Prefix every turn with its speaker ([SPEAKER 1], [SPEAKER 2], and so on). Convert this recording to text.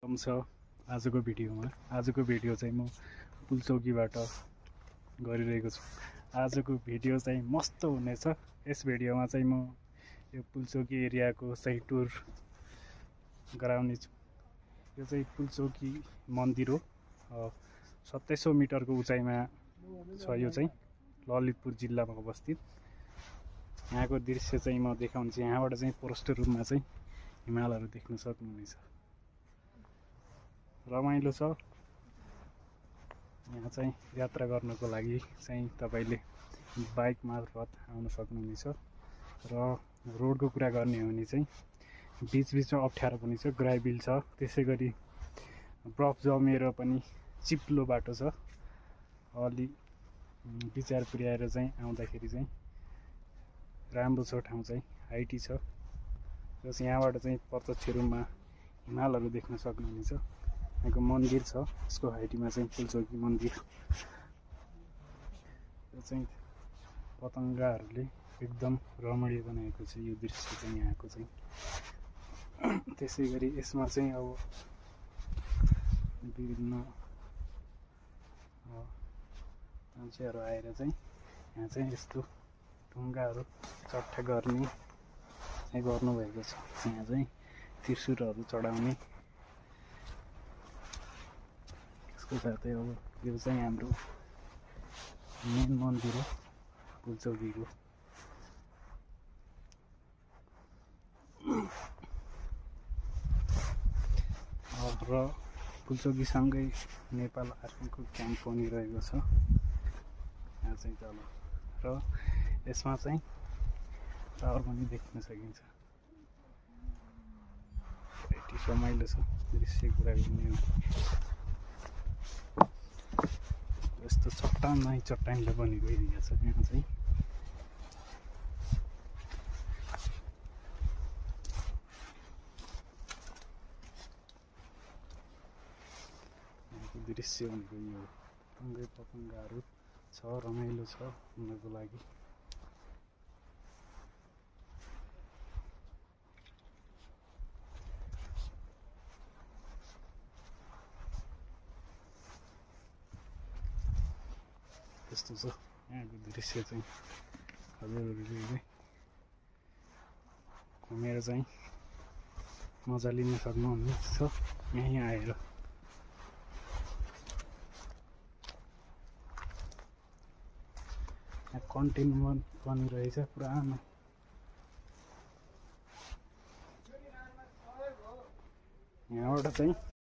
[SPEAKER 1] छ आजको भिडियो चाहिँ म पुलचौकीबाट गरिरहेको छु। आजको भिडियो चाहिँ मस्त हुनेछ। यस भिडियोमा चाहिँ म यो पुलचौकी एरियाको चाहिँ टुर गराउने छु। यो चाहिँ पुलचौकी मन्दिर हो। 2700 मिटरको उचाइमा छ। यो चाहिँ ललितपुर जिल्लामा अवस्थित। यहाँको दृश्य चाहिँ म देखाउँछु। यहाँबाट चाहिँ प्रष्ट रूपमा चाहिँ हिमालहरू देख्न सक्नुहुनेछ। रमाइलो छ। यहाँ चाहिँ यात्रा गर्नको लागि चाहिँ तपाईले बाइक मार्फत आउन सक्नुहुनेछ। र रोडको कुरा गर्ने हो भने चाहिँ बीचमा अप्ठ्यारो पनि छ, ग्राभल छ। त्यसैगरी बरफ जमेर पनि चिप्लो बाटो छ। अलि विचार पुर्याएर चाहिँ आउँदाखेरि चाहिँ राम्रो छ। ठाउँ चाहिँ हाइटी छ। जस यहाँबाट चाहिँ प्रत्यक्ष रूपमा हिमालहरू देख्न सक्नुहुनेछ। यहाँको मन्दिर छ, यसको हाइटीमा चाहिँ पुलचौकी मन्दिर। यो चाहिँ पतङ्गहरूले एकदम रमणीय बनाएको छ। यो दृश्य चाहिँ यहाँको चाहिँ त्यसैगरी यसमा चाहिँ अब विभिन्न मान्छेहरू आएर चाहिँ यहाँ चाहिँ यस्तो ढुङ्गाहरू चट्टा गर्ने चाहिँ गर्नुभएको छ। यहाँ चाहिँ त्रिशुलहरू चढाउने। यसको साथै अब यो चाहिँ हाम्रो मेन मन्दिर हो पुलचौकीको। र पुलचौकीसँगै नेपाल आर्मीको क्याम्प पनि रहेको छ यहाँ चाहिँ तल। र यसमा चाहिँ टावर पनि देख्न सकिन्छ। यति रमाइलो छ दृश्य कुरा गर्ने हो। यस्तो चट्टानले बनेको एरिया छ यहाँ चाहिँ। यहाँको दृश्य भनेको यो पतङ्गहरू छ। रमाइलो छ उनीहरूको लागि। त्यस्तो छ यहाँको दृश्य चाहिँ। हजुरहरूले घुमेर चाहिँ मजा लिन सक्नुहुनेछ यहीँ आएर। यहाँ कन्टेनमेन्ट पनि रहेछ पुरानो। यहाँबाट चाहिँ